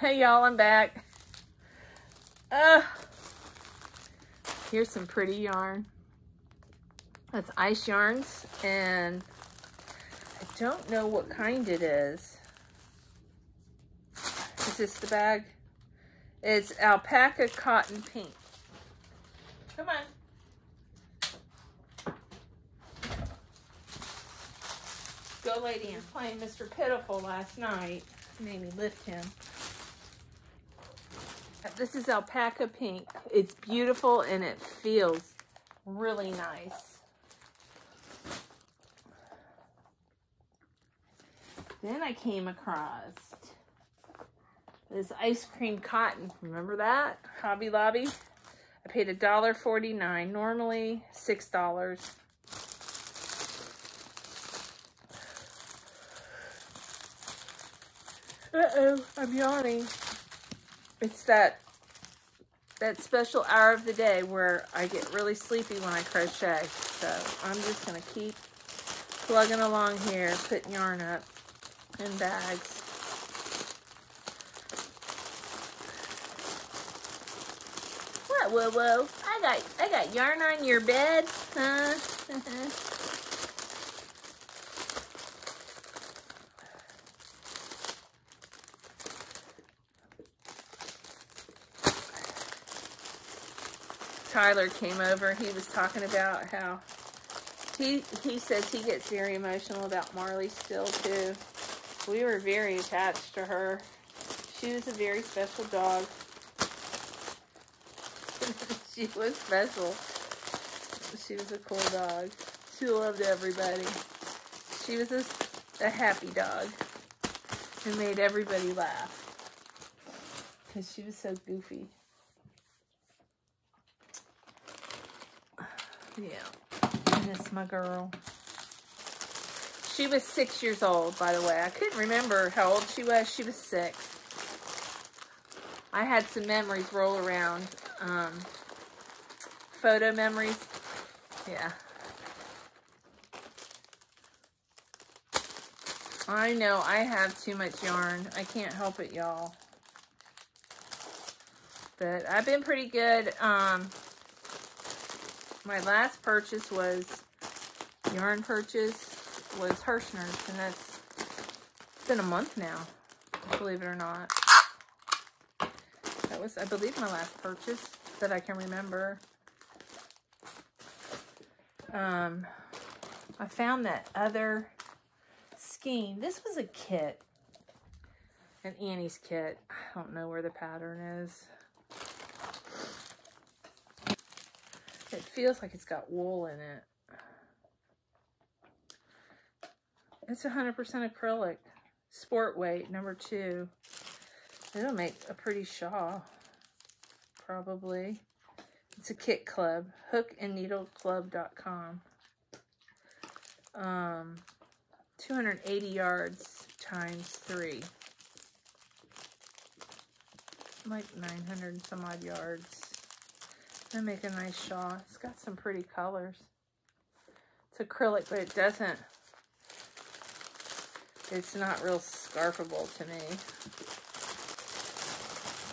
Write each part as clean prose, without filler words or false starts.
Hey y'all, I'm back. Here's some pretty yarn. That's ice yarns, and I don't know what kind it is. Is this the bag? It's alpaca cotton pink. Come on. Go lady, and playing Mr. Pitiful last night. Made me lift him. This is alpaca pink. It's beautiful and it feels really nice. Then I came across this ice cream cotton. Remember that? Hobby Lobby. I paid $1.49. Normally $6. Uh-oh, I'm yawning. It's that special hour of the day where I get really sleepy when I crochet. So I'm just going to keep plugging along here, putting yarn up in bags. What, whoa, whoa? I got yarn on your bed, huh? Tyler came over. He was talking about how he says he gets very emotional about Marley still too. We were very attached to her. She was a very special dog. She was special. She was a cool dog. She loved everybody. She was a happy dog and made everybody laugh because she was so goofy. Yeah, and this is my girl. She was 6 years old, by the way. I couldn't remember how old she was. She was 6. I had some memories roll around. Photo memories. Yeah. I know I have too much yarn. I can't help it, y'all. But I've been pretty good. My last purchase was, yarn purchase, was Hirschner's, and that's been a month now, believe it or not. That was, I believe, my last purchase that I can remember. I found that other skein. This was a kit, an Annie's kit. I don't know where the pattern is. It feels like it's got wool in it. It's 100% acrylic. Sport weight, number 2. It'll make a pretty shawl, probably. It's a kit club. hookandneedleclub.com. 280 yards times 3. Like 900 and some odd yards. I make a nice shawl. It's got some pretty colors. It's acrylic, but it doesn't. It's not real scarfable to me.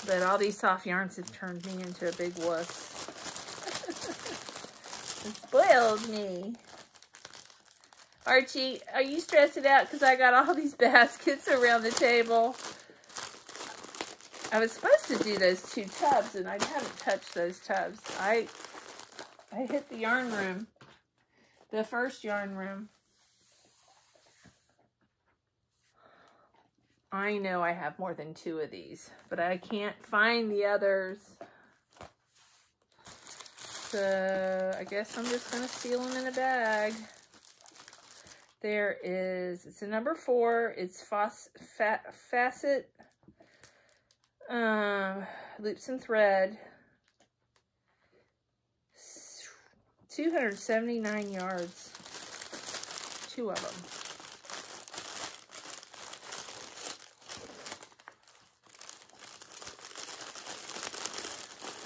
But all these soft yarns have turned me into a big wuss. It spoiled me. Archie, are you stressing out because I got all these baskets around the table? I was supposed to do those 2 tubs, and I haven't touched those tubs. I hit the yarn room, the first yarn room. I know I have more than 2 of these, but I can't find the others. So I guess I'm just going to seal them in a bag. There is, it's a number 4. It's facet, loops and thread. 279 yards. 2 of them.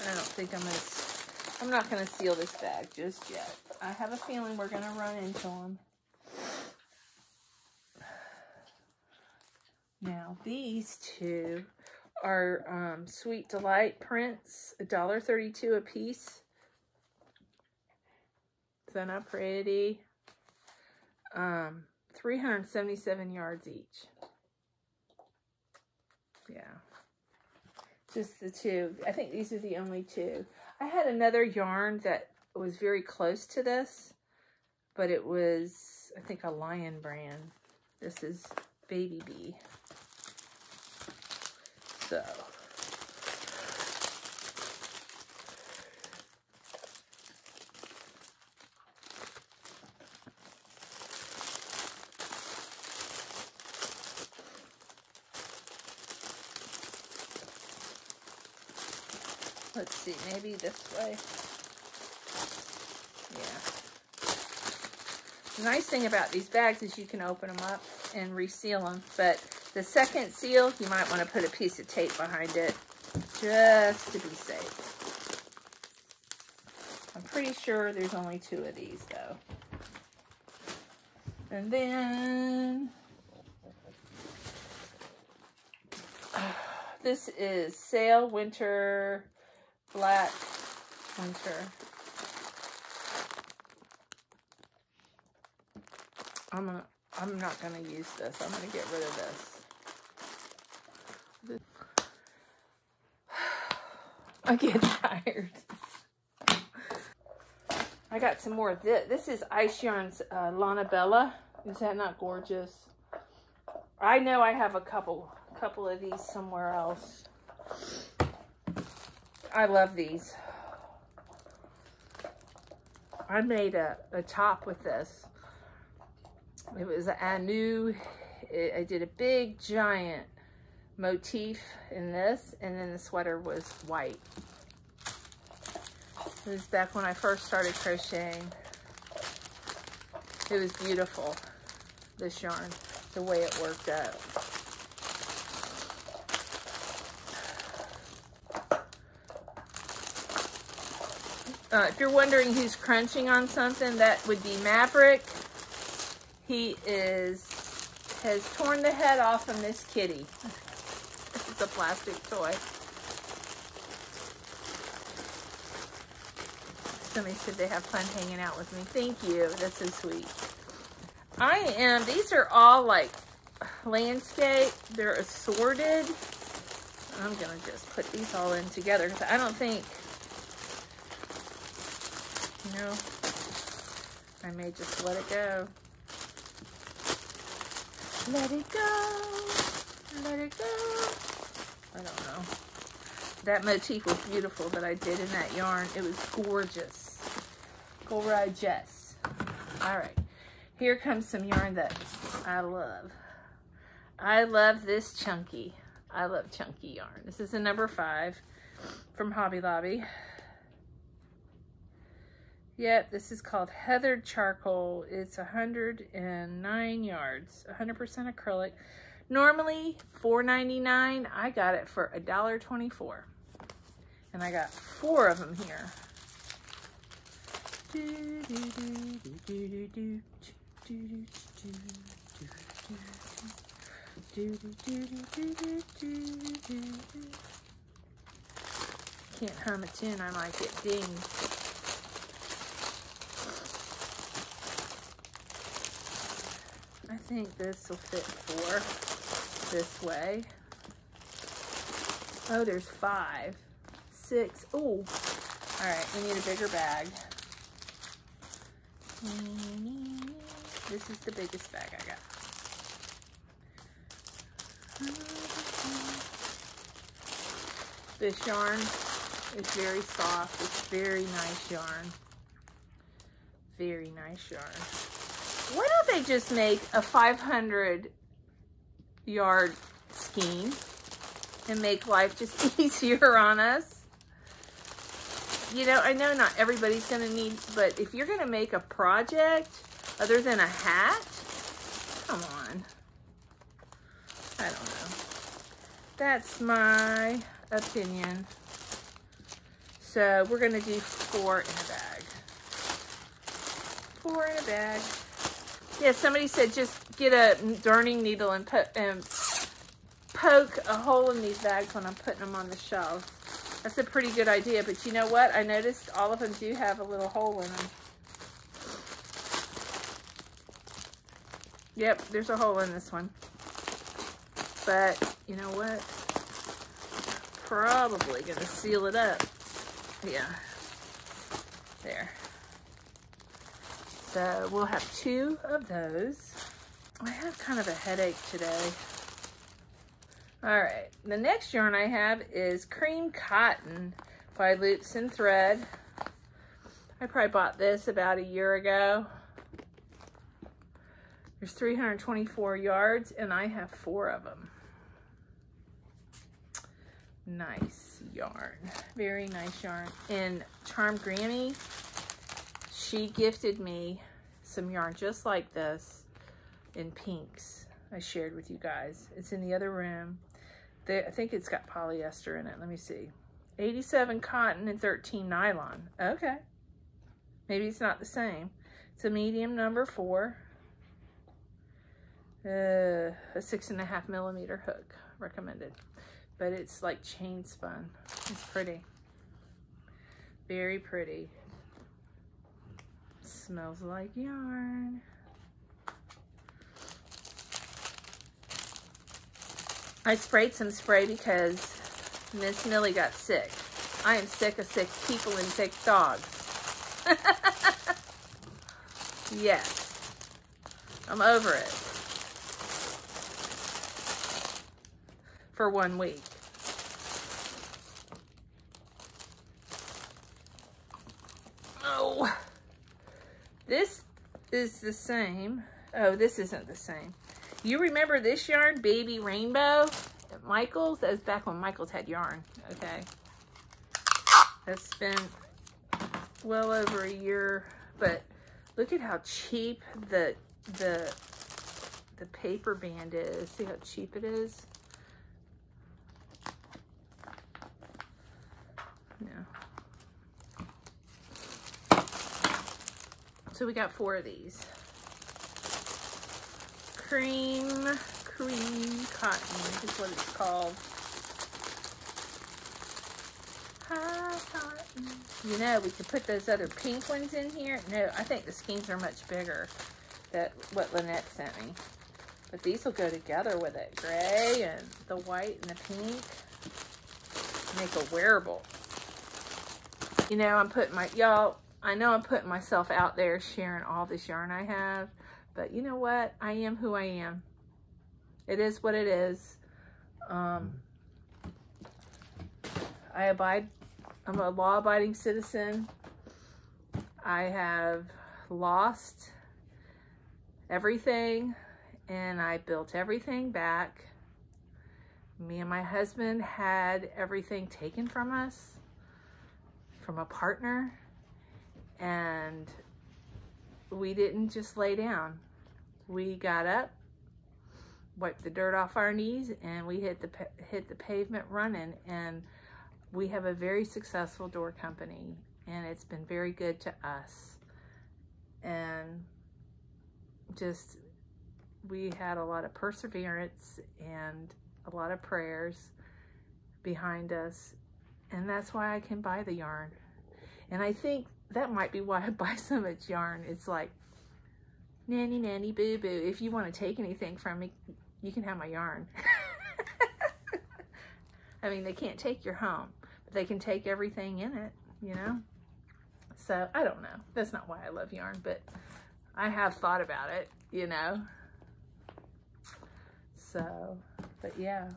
I don't think I'm not going to seal this bag just yet. I have a feeling we're going to run into them. Now, these 2 are Sweet Delight prints, $1.32 a piece. Is that not pretty? 377 yards each. Yeah. Just the two. I think these are the only two. I had another yarn that was very close to this, but it was, I think, a Lion brand. This is bvve. So. Let's see, maybe this way. Yeah. The nice thing about these bags is you can open them up and reseal them, but the second seal, you might want to put a piece of tape behind it just to be safe. I'm pretty sure there's only 2 of these though. And then this is Sale Winter Black Winter. I'm not gonna use this. I'm gonna get rid of this. I get tired. I got some more of this. This is Ice Yarn's Lana Bella. Is that not gorgeous? I know I have a couple of these somewhere else. I love these. I made a top with this. It was I did a big giant motif in this, and then the sweater was white. It was back when I first started crocheting. It was beautiful, this yarn, the way it worked out. If you're wondering who's crunching on something, that would be Maverick. He has torn the head off from this kitty. It's a plastic toy. Somebody said they have fun hanging out with me. Thank you. That's so sweet. These are all like landscape. They're assorted. I'm going to just put these all in together because I don't think, you know, I may just let it go. Let it go. Let it go. I don't know. That motif was beautiful that I did in that yarn. It was gorgeous. Gorgeous. All right. Here comes some yarn that I love. I love this chunky. I love chunky yarn. This is a number 5 from Hobby Lobby. Yep, this is called Heathered Charcoal. It's 109 yards, 100% acrylic. Normally $4.99. I got it for $1.24. And I got 4 of them here. Can't hum a tune, I might get dinged. I think this will fit 4 this way. Oh, there's 5, 6. Oh, all right, we need a bigger bag. This is the biggest bag I got. This yarn is very soft. It's very nice yarn. Very nice yarn. Why don't they just make a 500 yard skein and make life just easier on us? You know, I know not everybody's going to need, but if you're going to make a project other than a hat, come on. I don't know. That's my opinion. So we're going to do 4 in a bag. 4 in a bag. poke a hole in these bags when I'm putting them on the shelf. That's a pretty good idea, but you know what? I noticed all of them do have a little hole in them. Yep, there's a hole in this one. But, you know what? Probably gonna seal it up. Yeah. There. So we'll have 2 of those. I have kind of a headache today. All right, the next yarn I have is Cream Cotton by Loops and Thread. I probably bought this about a year ago. There's 324 yards and I have 4 of them. Nice yarn, very nice yarn. And Charmed Granny, she gifted me some yarn just like this in pinks. I shared with you guys. It's in the other room. I think it's got polyester in it. Let me see. 87 cotton and 13 nylon. Okay. Maybe it's not the same. It's a medium number 4. A 6.5 millimeter hook recommended. But it's like chain spun. It's pretty. Very pretty. Smells like yarn. I sprayed some spray because Miss Millie got sick. I am sick of sick people and sick dogs. Yes. I'm over it. For 1 week. Oh. This is the same. Oh, this isn't the same. You remember this yarn, Baby Rainbow, at Michael's? That was back when Michael's had yarn, okay? That's been well over a year, but look at how cheap the paper band is. See how cheap it is? Yeah. So we got 4 of these. Cream Cotton is what it's called. High cotton. You know, we could put those other pink ones in here. No, I think the skeins are much bigger than what Lynette sent me. But these will go together with it. Gray and the white and the pink. Make a wearable. You know, I know I'm putting myself out there sharing all this yarn I have. But you know what? I am who I am. It is what it is. I'm a law-abiding citizen. I have lost everything and I built everything back. Me and my husband had everything taken from us, from a partner, and we didn't just lay down. We got up, wiped the dirt off our knees, and we hit the pavement running. And we have a very successful door company, and it's been very good to us. And just, we had a lot of perseverance and a lot of prayers behind us, and that's why I can buy the yarn. And I think that might be why I buy so much yarn. It's like, nanny, nanny, boo, boo. If you want to take anything from me, you can have my yarn. I mean, they can't take your home, but they can take everything in it, you know? So, I don't know. That's not why I love yarn, but I have thought about it, you know? So, but yeah.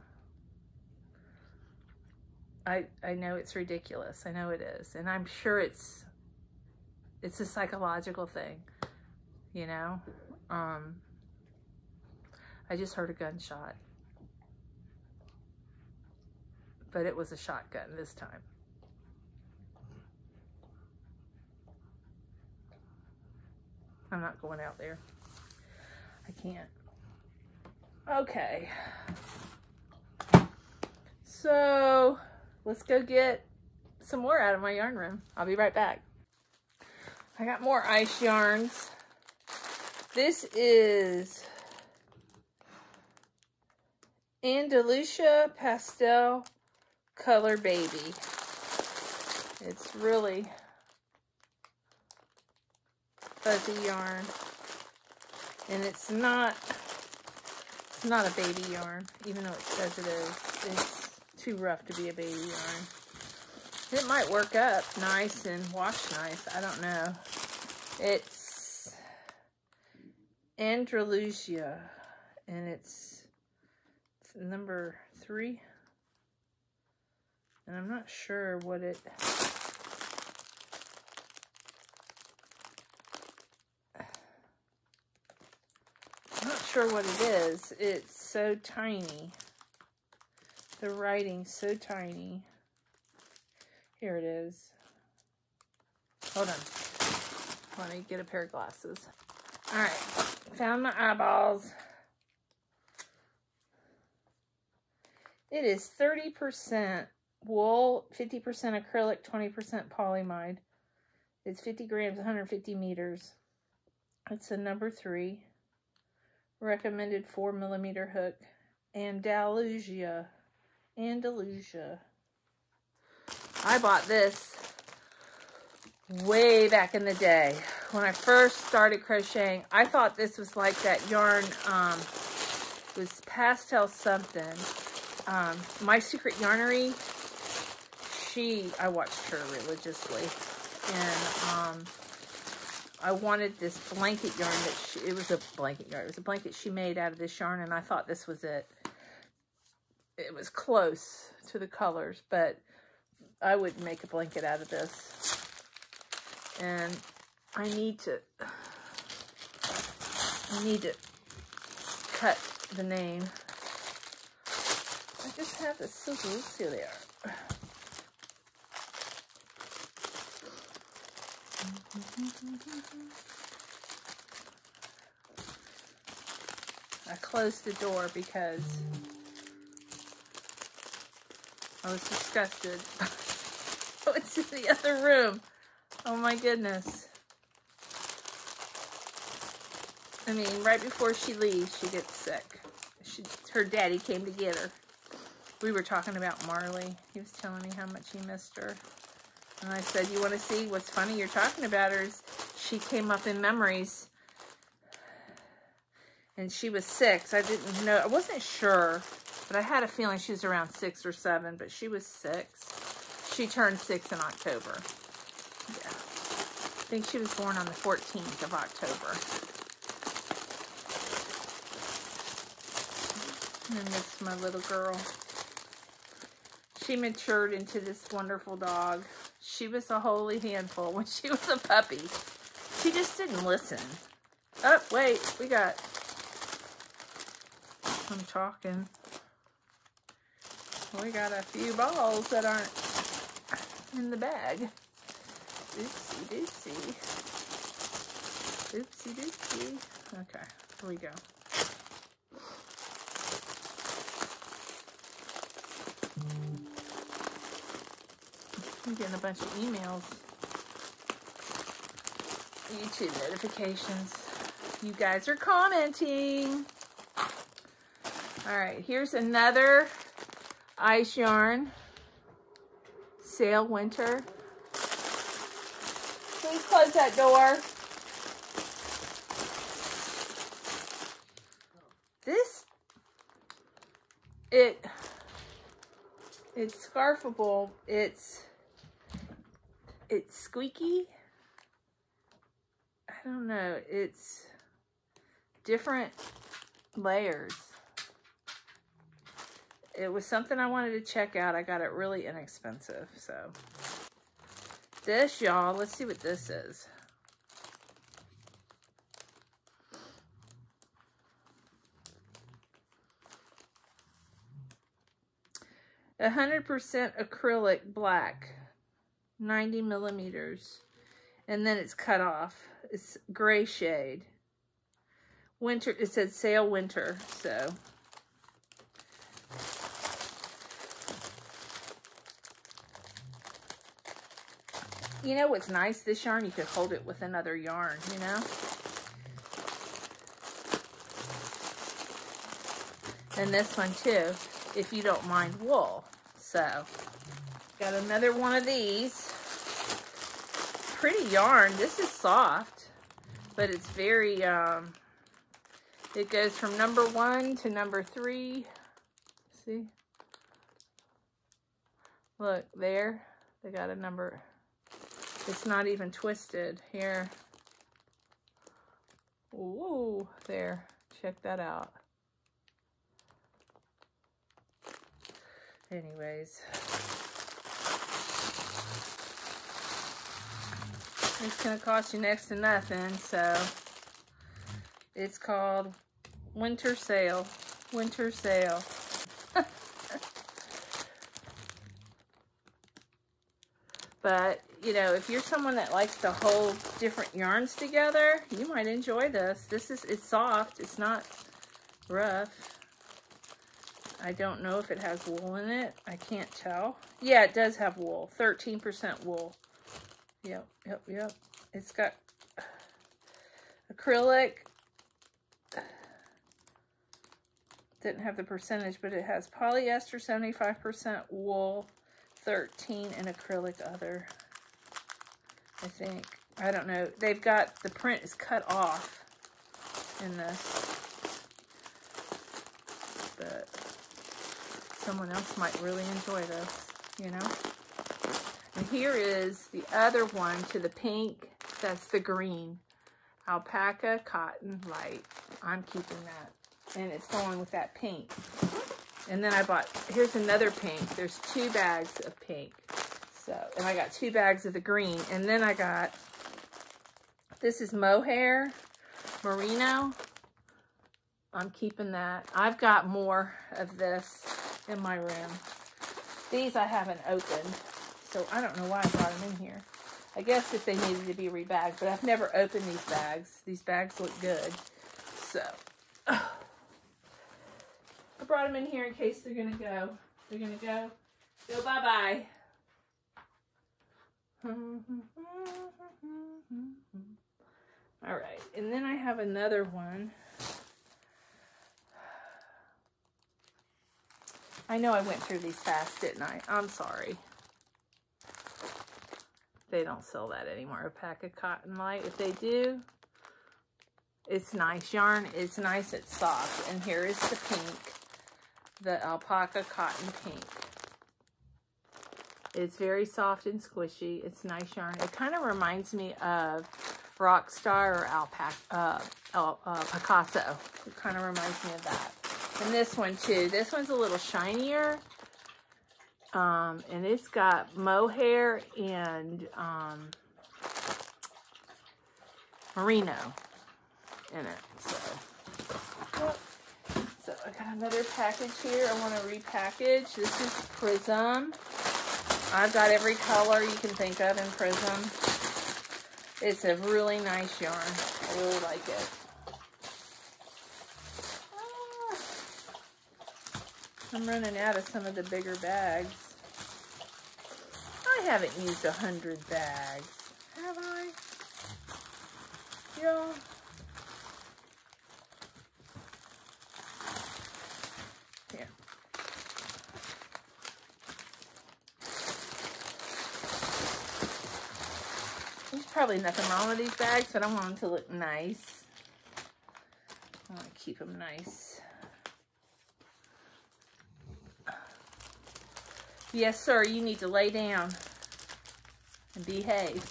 I know it's ridiculous. I know it is. And I'm sure it's a psychological thing, you know? I just heard a gunshot. But it was a shotgun this time. I'm not going out there. I can't. Okay. So, let's go get some more out of my yarn room. I'll be right back. I got more ice yarns. This is Andalusia Pastel Color Baby. It's really fuzzy yarn, and it's not a baby yarn, even though it says it is. It's too rough to be a baby yarn. It might work up nice and wash nice. I don't know. It's Andalusia, and it's number 3. And I'm not sure what it... I'm not sure what it is. It's so tiny. The writing's so tiny. Here it is. Hold on. Let me get a pair of glasses. Alright. Found my eyeballs. It is 30% wool, 50% acrylic, 20% polyamide. It's 50 grams, 150 meters. It's a number 3. Recommended 4mm hook. Andalusia. I bought this way back in the day. When I first started crocheting, I thought this was like that yarn, it was pastel something. My Secret Yarnery, I watched her religiously, and I wanted this blanket yarn it was a blanket yarn. It was a blanket she made out of this yarn, and I thought this was it. It was close to the colors, but I wouldn't make a blanket out of this. And I need to cut the name. I just have the scissors. Here they are. I closed the door because I was disgusted. Oh, it's in the other room. Oh my goodness. I mean, right before she leaves, she gets sick. Her daddy came to get her. We were talking about Marley. He was telling me how much he missed her. And I said, you want to see what's funny? You're talking about her. She came up in memories. And she was 6. I didn't know. I wasn't sure. But I had a feeling she was around 6 or 7. But she was 6. She turned 6 in October. Yeah. I think she was born on the 14th of October. And this is my little girl. She matured into this wonderful dog. She was a holy handful when she was a puppy. She just didn't listen. Oh, wait. I'm talking. We got a few balls that aren't in the bag. Oopsie doopsie. Oopsie doopsie. Okay, here we go. I'm getting a bunch of emails. YouTube notifications. You guys are commenting. Alright, here's another ice yarn. Sail Winter. Please close that door. It's scarfable. It's squeaky. I don't know. It's different layers. It was something I wanted to check out. I got it really inexpensive. So this, y'all, let's see what this is. A 100% acrylic black, 90 millimeters, and then it's cut off. It's gray shade. Winter, it said Sail Winter, so. You know what's nice? This yarn, you could hold it with another yarn, you know? And this one too, if you don't mind wool. So, got another one of these. Pretty yarn. This is soft, but it's very, it goes from number 1 to number 3. See? Look, there. They got a number. It's not even twisted. Here. Ooh, there. Check that out. Anyways. It's going to cost you next to nothing, so it's called Winter Sale. Winter Sale. But, you know, if you're someone that likes to hold different yarns together, you might enjoy this. It's soft. It's not rough. I don't know if it has wool in it. I can't tell. Yeah, it does have wool. 13% wool. Yep. It's got acrylic. Didn't have the percentage, but it has polyester 75%, wool 13, and acrylic other, I think. I don't know. They've got, the print is cut off in this. But someone else might really enjoy this, you know? And here is the other one to the pink. That's the green. Alpaca Cotton Light. I'm keeping that. And it's going with that pink. And then I bought, here's another pink. There's 2 bags of pink. So, and I got 2 bags of the green. And then I got, this is mohair, merino. I'm keeping that. I've got more of this in my room. These I haven't opened. So I don't know why I brought them in here. I guess if they needed to be rebagged, but I've never opened these bags. These bags look good. So, I brought them in here in case they're gonna go. They're gonna go bye-bye. All right, and then I have another one. I know I went through these fast, didn't I? I'm sorry. They don't sell that anymore. Alpaca Cotton Light. If they do, it's nice yarn. It's nice. It's soft. And here is the pink. The Alpaca Cotton Pink. It's very soft and squishy. It's nice yarn. It kind of reminds me of Rockstar or Picasso. It kind of reminds me of that. And this one too. This one's a little shinier. And it's got mohair and merino in it. So I got another package here. I want to repackage. This is Prism. I've got every color you can think of in Prism. It's a really nice yarn. I really like it. I'm running out of some of the bigger bags. I haven't used 100 bags, have I? Yeah. Here. There's probably nothing wrong with these bags, but I want them to look nice. I want to keep them nice. Yes, sir, you need to lay down and behave.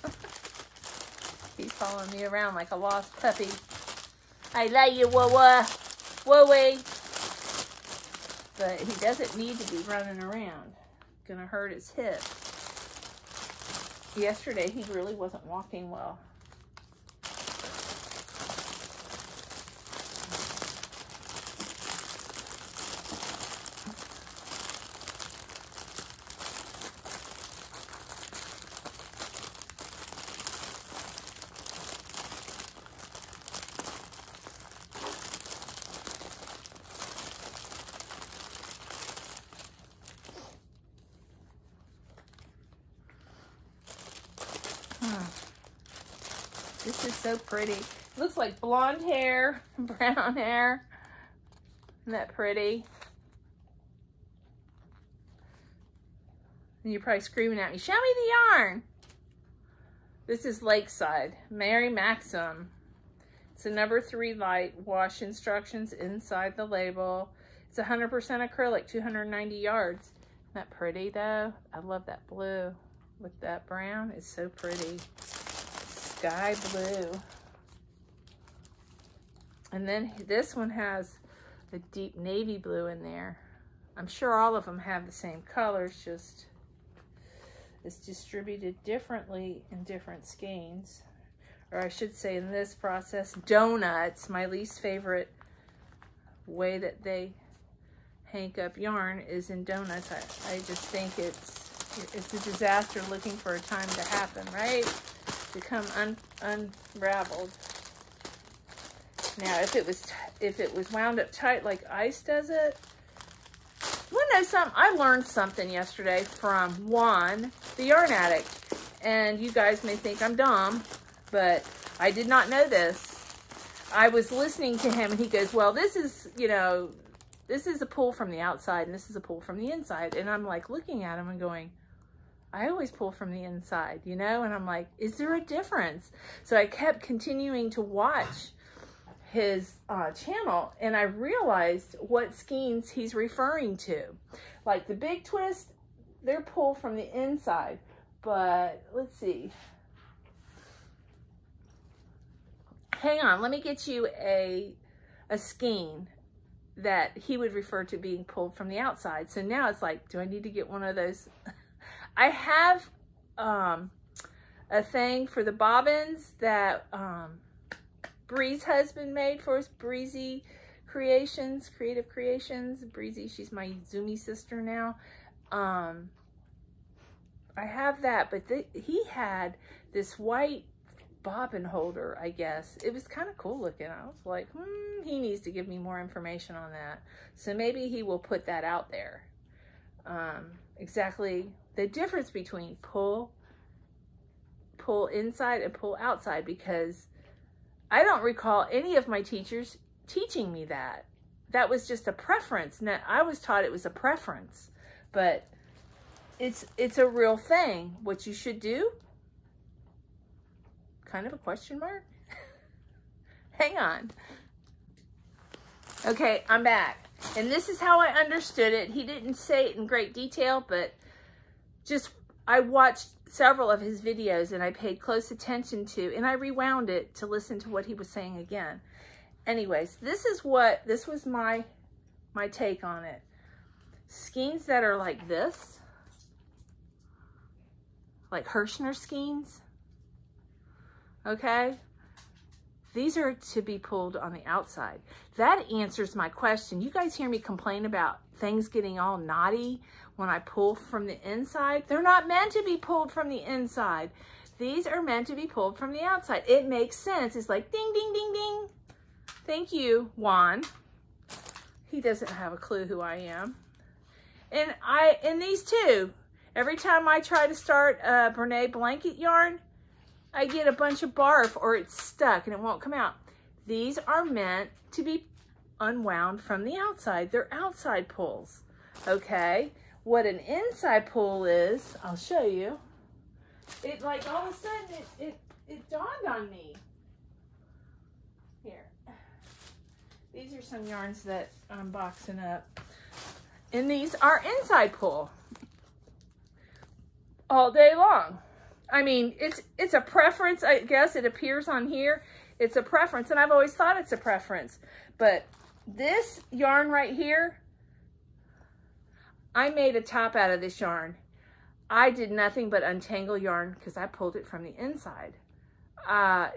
He's following me around like a lost puppy. I love you, Wah-wah. Whoa-way. But he doesn't need to be running around. Gonna hurt his hip. Yesterday, he really wasn't walking well. This is so pretty. Looks like blonde hair, brown hair. Isn't that pretty? And you're probably screaming at me, show me the yarn. This is Lakeside, Mary Maxim. It's a number 3 light, wash instructions inside the label. It's 100% acrylic, 290 yards. Isn't that pretty though? I love that blue with that brown. It's so pretty. Sky blue. And then this one has a deep navy blue in there. I'm sure all of them have the same colors, just it's distributed differently in different skeins. Or I should say in this process, donuts, my least favorite way that they hank up yarn is in donuts. I just think it's a disaster looking for a time to happen, right? To come unraveled. Now, if it was wound up tight like ice does it, you want to know something? I learned something yesterday from Juan, the yarn addict, and you guys may think I'm dumb, but I did not know this. I was listening to him, and he goes, well, this is, you know, this is a pull from the outside, and this is a pull from the inside. And I'm like looking at him and going, I always pull from the inside, you know? And I'm like, is there a difference? So I kept continuing to watch his channel, and I realized what skeins he's referring to. Like the big twist, they're pulled from the inside. But let's see. Hang on, let me get you a skein that he would refer to being pulled from the outside. So now it's like, do I need to get one of those? I have a thing for the bobbins that Bree's husband made for us, Breezy Creations, Creative Creations. Breezy, she's my Zoomy sister now. I have that, but he had this white bobbin holder, I guess. It was kind of cool looking. I was like, he needs to give me more information on that. So maybe he will put that out there. Exactly the difference between pull inside and pull outside, because I don't recall any of my teachers teaching me that. That was just a preference. Now, I was taught it was a preference, but it's a real thing. What you should do? Kind of a question mark? Hang on. Okay, I'm back. And this is how I understood it. He didn't say it in great detail, but just I watched several of his videos and I paid close attention to, and I rewound it to listen to what he was saying again. Anyways, this was my take on it. Skeins that are like this, like Hirschner skeins, okay? These are to be pulled on the outside. That answers my question. You guys hear me complain about things getting all knotty when I pull from the inside. They're not meant to be pulled from the inside. These are meant to be pulled from the outside. It makes sense. It's like ding, ding, ding, ding. Thank you, Juan. He doesn't have a clue who I am. And these two, every time I try to start a Brene blanket yarn, I get a bunch of barf or it's stuck and it won't come out. These are meant to be unwound from the outside. They're outside pulls, okay? What an inside pull is, I'll show you. It like all of a sudden, it dawned on me. Here. These are some yarns that I'm boxing up. And these are inside pull all day long. I mean, it's a preference, I guess. It appears on here. It's a preference, and I've always thought it's a preference. But this yarn right here, I made a top out of this yarn. I did nothing but untangle yarn because I pulled it from the inside.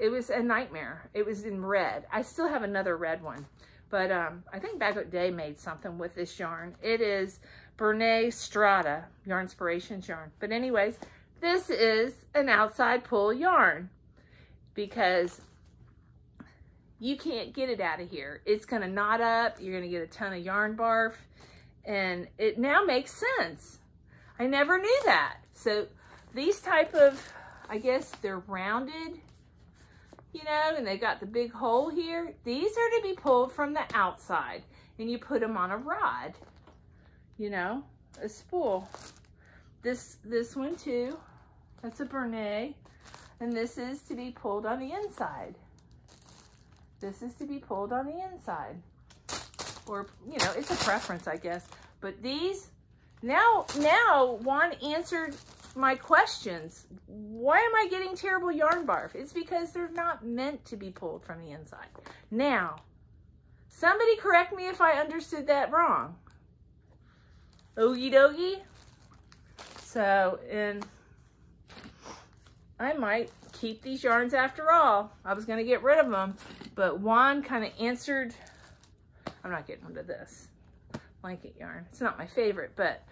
It was a nightmare. It was in red. I still have another red one. But I think Bagot Day made something with this yarn. It is Brene Strata, Yarnspirations yarn. But anyways, this is an outside pull yarn because you can't get it out of here. It's going to knot up. You're going to get a ton of yarn barf. And it now makes sense. I never knew that. So these type of, I guess they're rounded, you know, and they got the big hole here. These are to be pulled from the outside. and you put them on a rod, you know, a spool. This one too, that's a Beanie, and this is to be pulled on the inside. This is to be pulled on the inside. Or, you know, it's a preference, I guess. But these, now Juan answered my questions. Why am I getting terrible yarn barf? It's because they're not meant to be pulled from the inside. Now, somebody correct me if I understood that wrong. Okie dokie. So, and I might keep these yarns after all. I was going to get rid of them, but Juan kind of answered. I'm not getting rid of this blanket yarn. It's not my favorite, but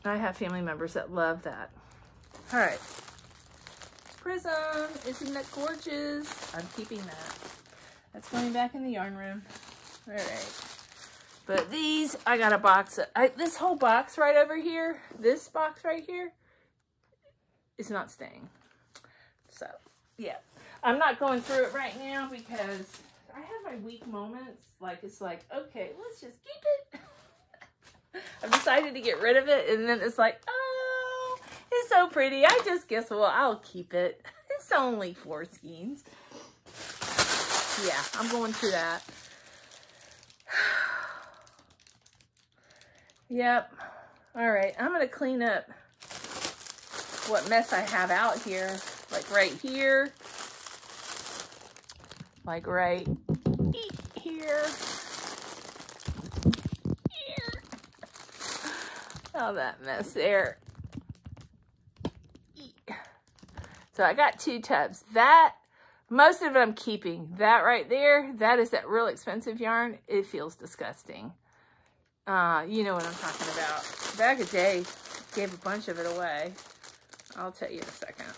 I have family members that love that. All right. Prism, isn't that gorgeous? I'm keeping that. That's going back in the yarn room. All right. But these, I got a box. This whole box right over here, this box right here, is not staying. So, yeah. I'm not going through it right now because I have my weak moments. Like, it's like, okay, let's just keep it. I've decided to get rid of it, and then it's like, oh, it's so pretty. I just guess, well, I'll keep it. It's only 4 skeins. Yeah, I'm going through that. Yep. All right, I'm going to clean up what mess I have out here. Like right here. Like right here. Here. Oh, that mess there. So I got 2 tubs. That, most of it I'm keeping. That right there, that is that real expensive yarn. It feels disgusting. You know what I'm talking about. Back a day, gave a bunch of it away. I'll tell you in a second.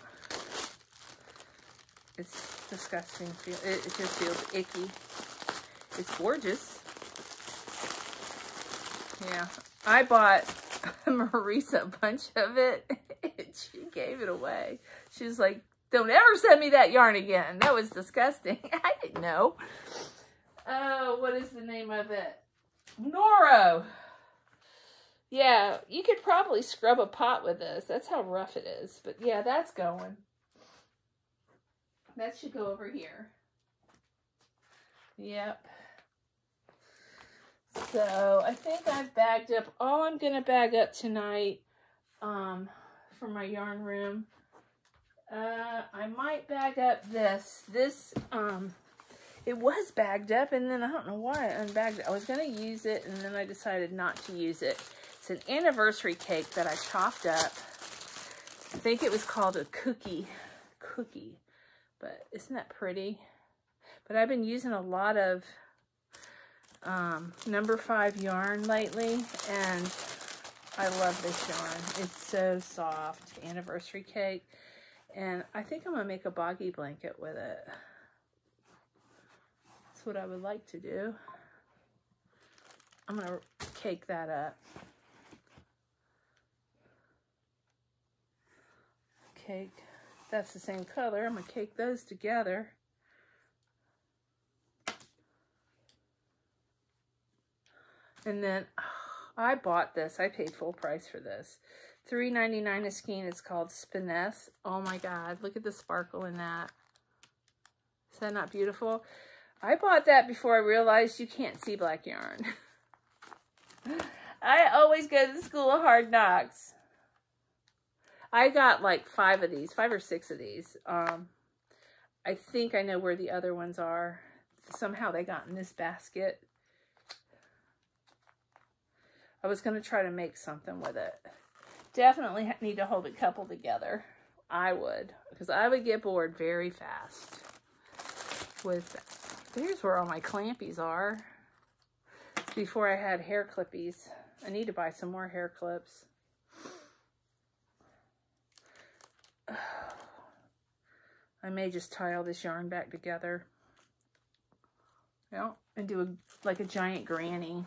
It's disgusting. It just feels icky. It's gorgeous. Yeah. I bought Marisa a bunch of it, and she gave it away. She was like, don't ever send me that yarn again. That was disgusting. I didn't know. Oh, what is the name of it? Noro. Yeah, you could probably scrub a pot with this. That's how rough it is. But yeah, that's going. That should go over here. Yep. So I think I've bagged up all I'm going to bag up tonight for my yarn room. I might bag up this. It was bagged up, and then I don't know why I unbagged it. I was going to use it, and then I decided not to use it. It's an anniversary cake that I chopped up. I think it was called a cookie. But isn't that pretty? But I've been using a lot of number 5 yarn lately, and I love this yarn. It's so soft. Anniversary cake. And I think I'm going to make a boggy blanket with it. That's what I would like to do. I'm going to cake that up. Cake. That's the same color. I'm going to cake those together. And then I bought this. I paid full price for this. $3.99 a skein. It's called Spineth. Oh my God. Look at the sparkle in that. Is that not beautiful? I bought that before I realized you can't see black yarn. I always go to the school of hard knocks. I got like 5 of these, 5 or 6 of these. I think I know where the other ones are. Somehow they got in this basket. I was going to try to make something with it. Definitely need to hold a couple together. I would, because I would get bored very fast with that. There's where all my clampies are. Before I had hair clippies. I need to buy some more hair clips. I may just tie all this yarn back together. Yeah, and do like a giant granny.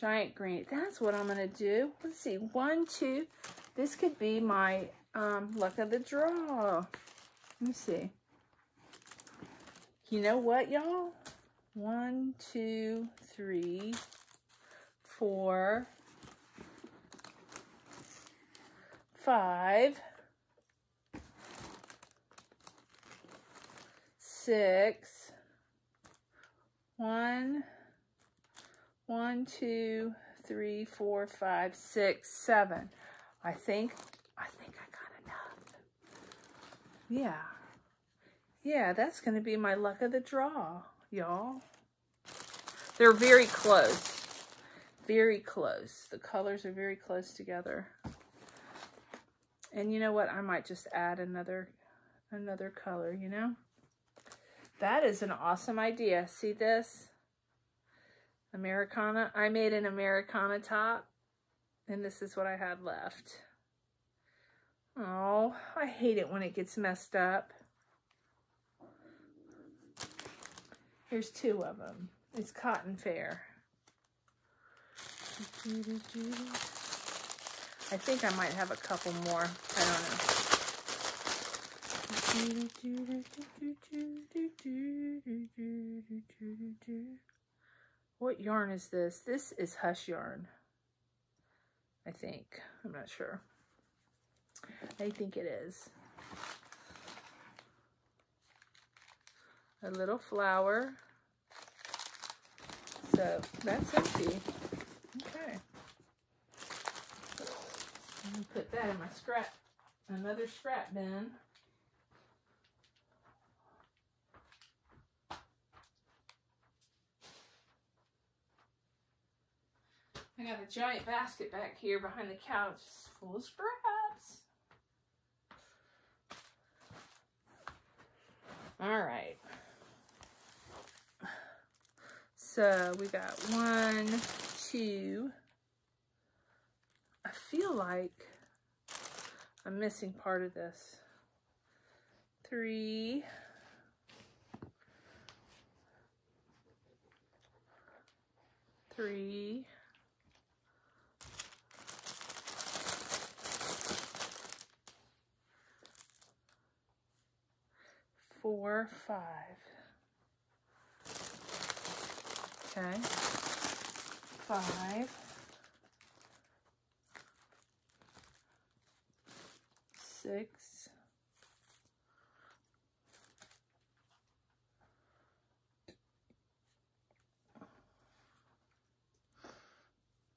Giant granny. That's what I'm going to do. Let's see. 1, 2. This could be my luck of the draw. Let me see. You know what, y'all? 1, 2, 3, 4, 5, 6, 1, 2, 3, 4, 5, 6, 7. I think I got enough. Yeah. Yeah, that's going to be my luck of the draw, y'all. They're very close. Very close. The colors are very close together. And you know what? I might just add another color, you know? That is an awesome idea. See this? Americana. I made an Americana top, and this is what I had left. Oh, I hate it when it gets messed up. Here's 2 of them. It's Cotton Fair. I think I might have a couple more. I don't know. What yarn is this? This is Hush yarn. I think. I'm not sure. I think it is. A little flower. So that's empty. Okay. Let me put that in my scrap, another scrap bin. I got a giant basket back here behind the couch full of scraps. All right. So we got 1, 2. I feel like I'm missing part of this. 3. 3. 4, 5. Okay. 5. 6.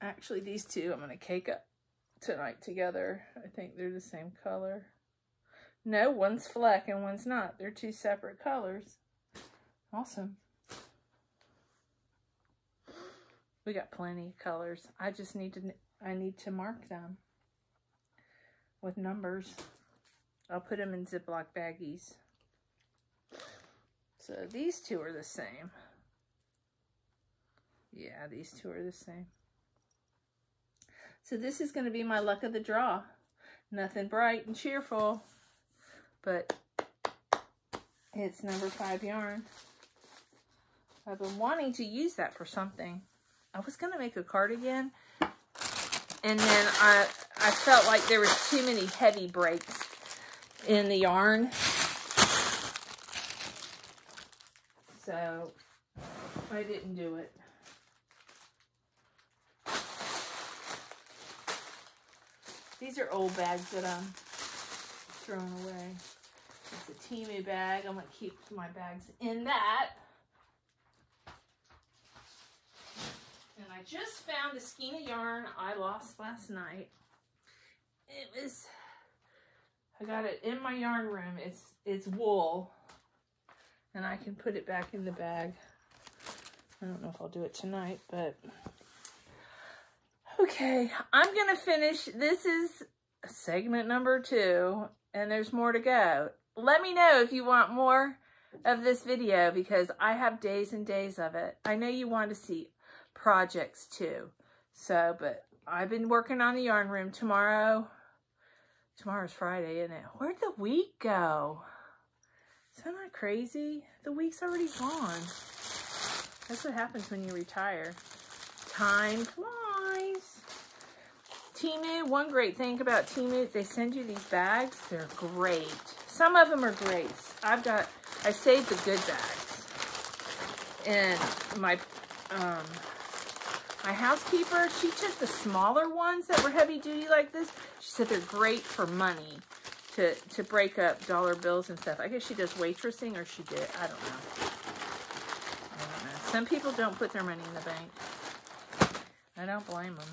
'Actually, these 2 I'm going to cake up tonight together. I think they're the same color. No, one's Fleck and one's not. They're 2 separate colors. Awesome. We got plenty of colors. I just need to mark them with numbers. I'll put them in Ziploc baggies. So these 2 are the same. Yeah, these 2 are the same. So this is going to be my luck of the draw. Nothing bright and cheerful, but it's number 5 yarn. I've been wanting to use that for something. I was going to make a cardigan, and then I felt like there was too many heavy breaks in the yarn. So I didn't do it. These are old bags that I'm throwing away. It's a Temu bag. I'm going to keep my bags in that. And I just found a skein of yarn I lost last night. I got it in my yarn room. It's wool. And I can put it back in the bag. I don't know if I'll do it tonight, but okay, I'm going to finish. This is segment number 2, and there's more to go. Let me know if you want more of this video, because I have days and days of it. I know you want to see projects too. So, but I've been working on the yarn room. Tomorrow's Friday, isn't it? Where'd the week go? Isn't that crazy? The week's already gone. That's what happens when you retire. Time flies. Temu, one great thing about Temu, they send you these bags. They're great. Some of them are great. I saved the good bags. And my my housekeeper, she took the smaller ones that were heavy duty like this. She said they're great for money to break up dollar bills and stuff. I guess she does waitressing, or she did. I don't know. Some people don't put their money in the bank. I don't blame them,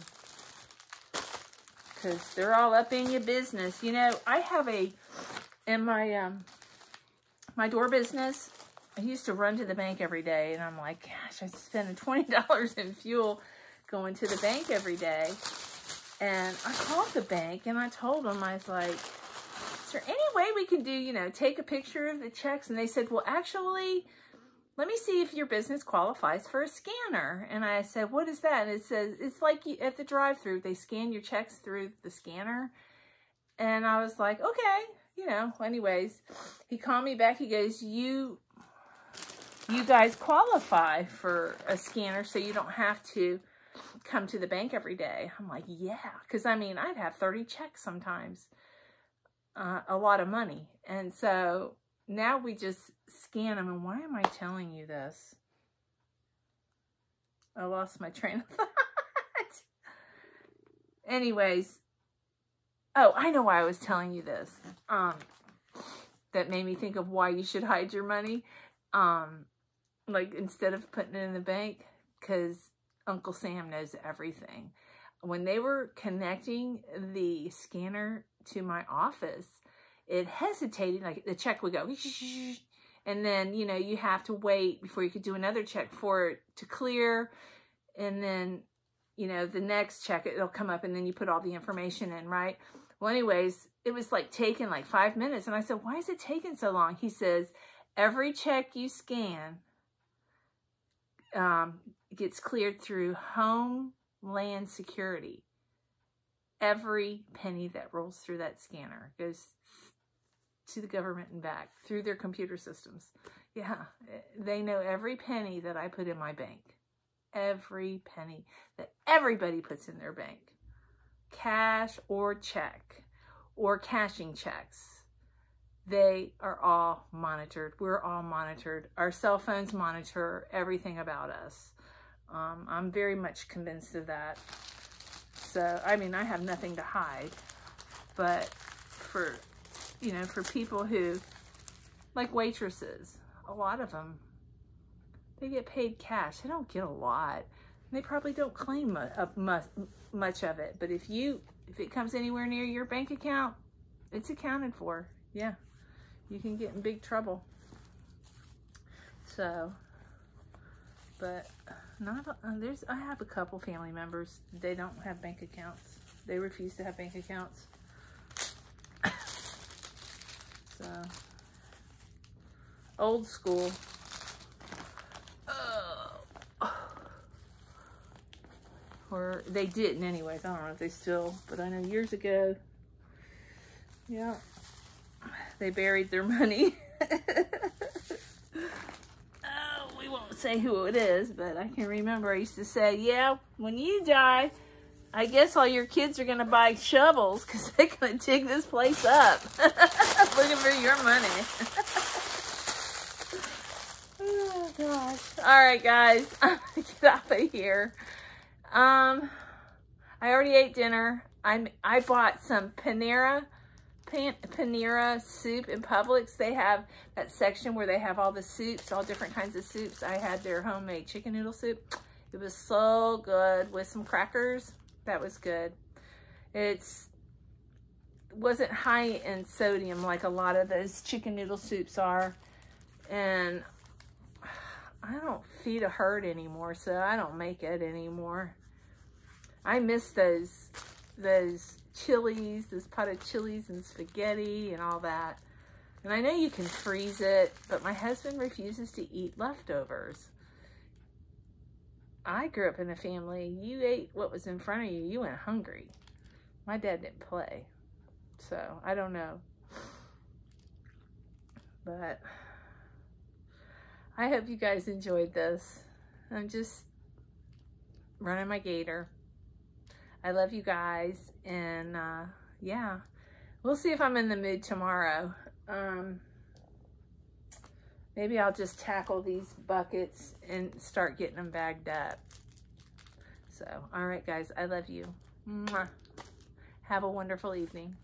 because they're all up in your business. You know, I have in my my door business, I used to run to the bank every day, and I'm like, gosh, I'm spending $20 in fuel going to the bank every day. And I called the bank, and I told them, I was like, is there any way we can do, you know, take a picture of the checks? And they said, well, actually, let me see if your business qualifies for a scanner. And I said, what is that? And it says, it's like at the drive-thru, they scan your checks through the scanner. And I was like, okay, you know, anyways, he called me back. He goes, you guys qualify for a scanner, so you don't have to come to the bank every day. I'm like, yeah, because I mean, I'd have 30 checks sometimes, a lot of money. And so now we just scan them. And why am I telling you this? I lost my train of thought. Anyways, oh, I know why I was telling you this. That made me think of why you should hide your money. Like, instead of putting it in the bank, because Uncle Sam knows everything. When they were connecting the scanner to my office, it hesitated, like the check would go, and then, you know, you have to wait before you could do another check for it to clear, and then, you know, the next check, it'll come up, and then you put all the information in, right? Well, anyways, it was like taking like 5 minutes, and I said, why is it taking so long? He says, every check you scan gets cleared through Homeland Security. Every penny that rolls through that scanner goes to the government and back through their computer systems. Yeah, they know every penny that I put in my bank. Every penny that everybody puts in their bank. Cash or check or cashing checks. They are all monitored. We're all monitored. Our cell phones monitor everything about us. I'm very much convinced of that. So, I mean, I have nothing to hide. But for, you know, for people who, like waitresses, a lot of them, they get paid cash. They don't get a lot. They probably don't claim much of it. But if it comes anywhere near your bank account, it's accounted for. Yeah. You can get in big trouble. So, but I have a couple family members. They don't have bank accounts. They refuse to have bank accounts. So, old school. Or they didn't anyways. I don't know if they still, but I know years ago, yeah, they buried their money. Oh, we won't say who it is, but I can remember I used to say, yeah, when you die, I guess all your kids are going to buy shovels because they're going to dig this place up. Looking for your money. Oh, gosh. All right, guys. I'm going to get out of here. I already ate dinner. I bought some Panera soup in Publix. They have that section where they have all the soups, all different kinds of soups. I had their homemade chicken noodle soup. It was so good with some crackers. That was good. It wasn't high in sodium like a lot of those chicken noodle soups are. And I don't feed a herd anymore, so I don't make it anymore. I miss those chilies, this pot of chilies and spaghetti and all that. And I know you can freeze it, but my husband refuses to eat leftovers. I grew up in a family, you ate what was in front of you, you went hungry. My dad didn't play, so I don't know. But I hope you guys enjoyed this. I'm just running my gator. I love you guys, and yeah, we'll see if I'm in the mood tomorrow. Maybe I'll just tackle these buckets and start getting them bagged up. So, all right, guys, I love you. Mwah. Have a wonderful evening.